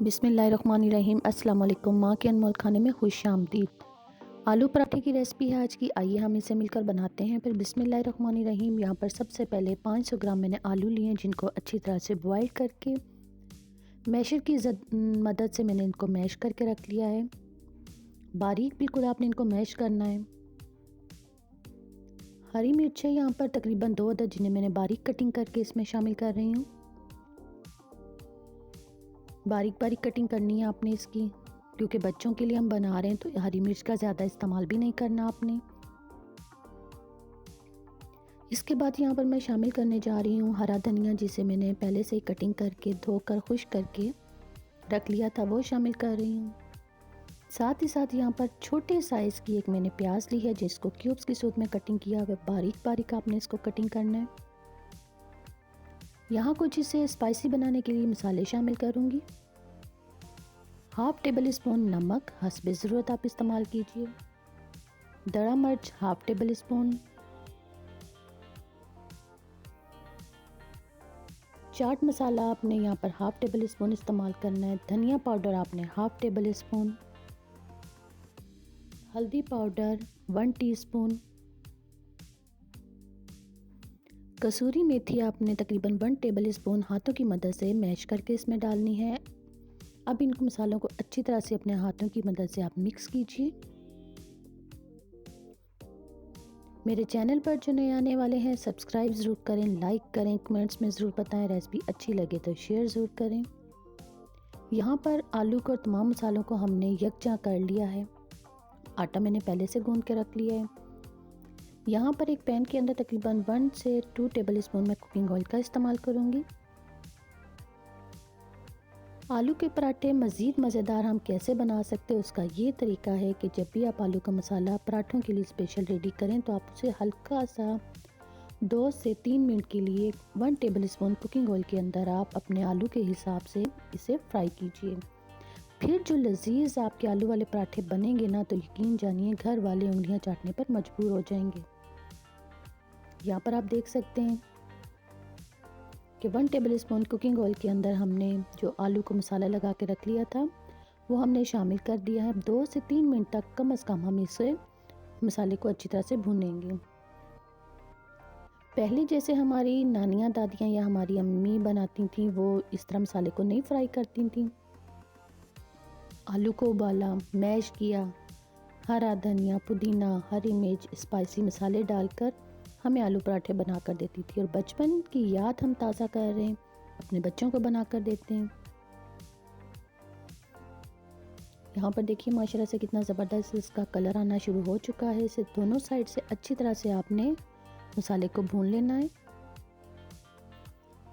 बिस्मिल्लाहिर्रहमानिर्रहीम। अस्सलाम वालेकुम। माँ के अनमोल खाने में खुश आमदीद। आलू पराठे की रेसिपी है आज की। आइए हम इसे मिलकर बनाते हैं। फिर बिस्मिल्लाहिर्रहमानिर्रहीम। यहाँ पर सबसे पहले 500 ग्राम मैंने आलू लिए हैं, जिनको अच्छी तरह से बॉईल करके मैशर की मदद से मैंने इनको मैश करके रख लिया है। बारीक बिल्कुल आपने इनको मैश करना है। हरी मिर्च है यहाँ पर तकरीबन 2 अदद, जिन्हें मैंने बारीक कटिंग करके इसमें शामिल कर रही हूँ। बारीक बारीक कटिंग करनी है आपने इसकी, क्योंकि बच्चों के लिए हम बना रहे हैं तो हरी मिर्च का ज़्यादा इस्तेमाल भी नहीं करना आपने। इसके बाद यहाँ पर मैं शामिल करने जा रही हूँ हरा धनिया, जिसे मैंने पहले से ही कटिंग करके धोकर खुश्क करके रख लिया था, वो शामिल कर रही हूँ। साथ ही साथ यहाँ पर छोटे साइज़ की एक मैंने प्याज ली है, जिसको क्यूब्स की सूरत में कटिंग किया हुआ। बारीक बारीक आपने इसको कटिंग करना है। यहाँ कुछ इसे स्पाइसी बनाने के लिए मसाले शामिल करूँगी। हाफ टेबल स्पून नमक, हस्बे ज़रूरत आप इस्तेमाल कीजिए। दड़ा मिर्च half table spoon. Chaat masala आपने यहाँ पर हाफ टेबल स्पून इस्तेमाल करना है। धनिया पाउडर आपने हाफ टेबल स्पून। हल्दी पाउडर 1 टीस्पून। कसूरी मेथी आपने तकरीबन 1 टेबल स्पून हाथों की मदद से मैश करके इसमें डालनी है। अब इन मसालों को अच्छी तरह से अपने हाथों की मदद से आप मिक्स कीजिए। मेरे चैनल पर जो नए आने वाले हैं सब्सक्राइब ज़रूर करें, लाइक करें, कमेंट्स में ज़रूर बताएं। रेसिपी अच्छी लगे तो शेयर ज़रूर करें। यहाँ पर आलू को और तमाम मसालों को हमने यकजा कर लिया है। आटा मैंने पहले से गूंद के रख लिया है। यहाँ पर एक पैन के अंदर तकरीबन 1 से 2 टेबल स्पून मैं कुकिंग ऑयल का इस्तेमाल करूँगी। आलू के पराठे मज़ीद मज़ेदार हम कैसे बना सकते हैं, उसका ये तरीका है कि जब भी आप आलू का मसाला पराठों के लिए स्पेशल रेडी करें तो आप उसे हल्का सा 2 से 3 मिनट के लिए 1 टेबल स्पून कुकिंग ऑयल के अंदर आप अपने आलू के हिसाब से इसे फ्राई कीजिए। फिर जो लजीज आपके आलू वाले पराठे बनेंगे ना, तो यकीन जानिए घर वाले उंगलियां चाटने पर मजबूर हो जाएंगे। यहाँ पर आप देख सकते हैं कि 1 टेबल स्पून कुकिंग ऑयल के अंदर हमने जो आलू को मसाला लगा के रख लिया था वो हमने शामिल कर दिया है। 2 से 3 मिनट तक कम से कम हम इसे मसाले को अच्छी तरह से भूनेंगे। पहले जैसे हमारी नानियाँ, दादियाँ या हमारी अम्मी बनाती थी, वो इस तरह मसाले को नहीं फ्राई करती थी। आलू को उबाला, मैश किया, हरा धनिया, पुदीना, हरी मिर्च, स्पाइसी मसाले डालकर हमें आलू पराठे बना कर देती थी। और बचपन की याद हम ताज़ा कर रहे हैं, अपने बच्चों को बना कर देते हैं। यहाँ पर देखिए माशाल्लाह से कितना ज़बरदस्त इसका कलर आना शुरू हो चुका है। इसे दोनों साइड से अच्छी तरह से आपने मसाले को भून लेना है।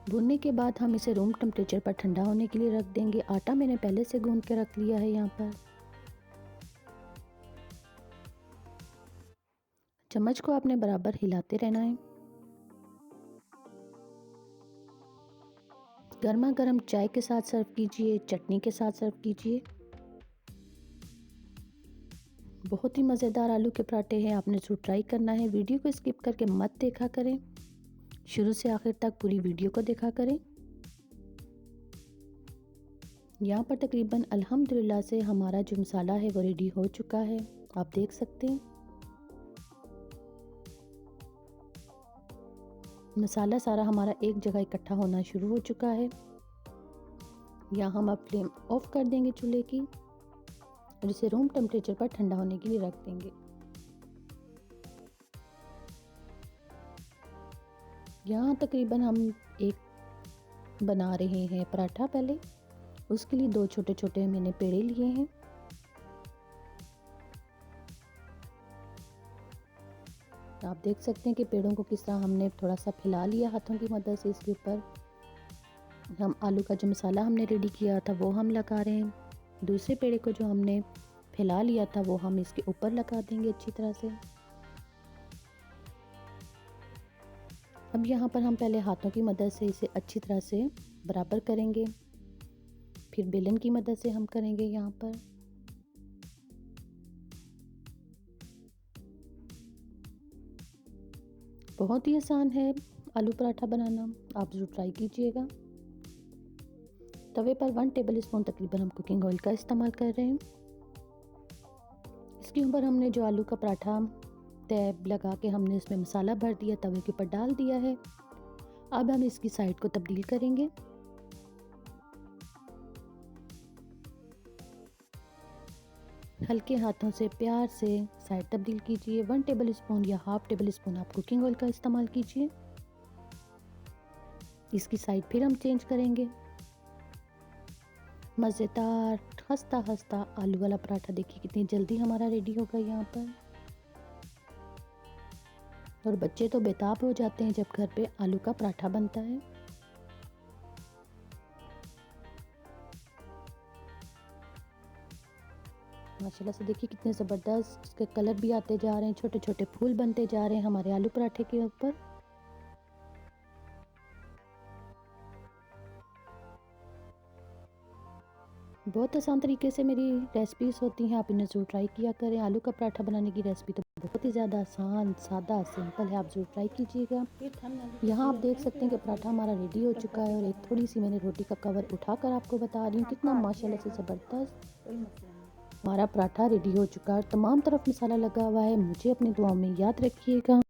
भूनने के बाद हम इसे रूम टेम्परेचर पर ठंडा होने के लिए रख देंगे। आटा मैंने पहले से गूंद के रख लिया है। यहाँ पर चम्मच को आपने बराबर हिलाते रहना है। गर्मा गर्म चाय के साथ सर्व कीजिए, चटनी के साथ सर्व कीजिए। बहुत ही मज़ेदार आलू के पराठे हैं, आपने ज़रूर ट्राई करना है। वीडियो को स्किप करके मत देखा करें, शुरू से आखिर तक पूरी वीडियो को देखा करें। यहाँ पर तकरीबन अल्हम्दुलिल्लाह से हमारा जो मसाला है वो रेडी हो चुका है, आप देख सकते हैं। मसाला सारा हमारा एक जगह इकट्ठा होना शुरू हो चुका है। यहाँ हम अब फ्लेम ऑफ कर देंगे चूल्हे की और इसे रूम टेम्परेचर पर ठंडा होने के लिए रख देंगे। यहाँ तकरीबन हम एक बना रहे हैं पराठा। पहले उसके लिए 2 छोटे छोटे मैंने पेड़े लिए हैं। आप देख सकते हैं कि पेड़ों को किस तरह हमने थोड़ा सा फैला लिया हाथों की मदद से। इसके ऊपर हम आलू का जो मसाला हमने रेडी किया था वो हम लगा रहे हैं। दूसरे पेड़े को जो हमने फैला लिया था वो हम इसके ऊपर लगा देंगे अच्छी तरह से। अब यहाँ पर हम पहले हाथों की मदद से इसे अच्छी तरह से बराबर करेंगे, फिर बेलन की मदद से हम करेंगे। यहाँ पर बहुत ही आसान है आलू पराठा बनाना, आप ज़रूर ट्राई कीजिएगा। तवे पर 1 टेबल स्पून तकरीबन हम कुकिंग ऑयल का इस्तेमाल कर रहे हैं। इसके ऊपर हमने जो आलू का पराठा तैब लगा के हमने इसमें मसाला भर दिया, तवे के ऊपर डाल दिया है। अब हम इसकी साइड को तब्दील करेंगे। हल्के हाथों से प्यार से साइड तब्दील कीजिए। 1 टेबल स्पून या हाफ टेबल स्पून आप कुकिंग ऑयल का इस्तेमाल कीजिए। इसकी साइड फिर हम चेंज करेंगे। मज़ेदार खस्ता खस्ता आलू वाला पराठा देखिए कितनी जल्दी हमारा रेडी होगा यहाँ पर। और बच्चे तो बेताब हो जाते हैं जब घर पे आलू का पराठा बनता है। माशाल्लाह से देखिए कितने ज़बरदस्त इसके कलर भी आते जा रहे हैं, छोटे छोटे फूल बनते जा रहे हैं हमारे आलू पराठे के ऊपर। बहुत आसान तरीके से मेरी रेसिपीज़ होती हैं, आप इन्हें ज़रूर ट्राई किया करें। आलू का पराठा बनाने की रेसिपी तो बहुत ही ज़्यादा आसान, सादा, सिंपल है, आप ज़रूर ट्राई कीजिएगा। यहाँ आप देख सकते हैं कि पराठा हमारा रेडी हो चुका है और एक थोड़ी सी मैंने रोटी का कवर उठाकर आपको बता रही हूँ कितना माशाल्लाह से ज़बरदस्त हमारा पराठा रेडी हो चुका है। तमाम तरफ मसाला लगा हुआ है। मुझे अपनी दुआओं में याद रखिएगा।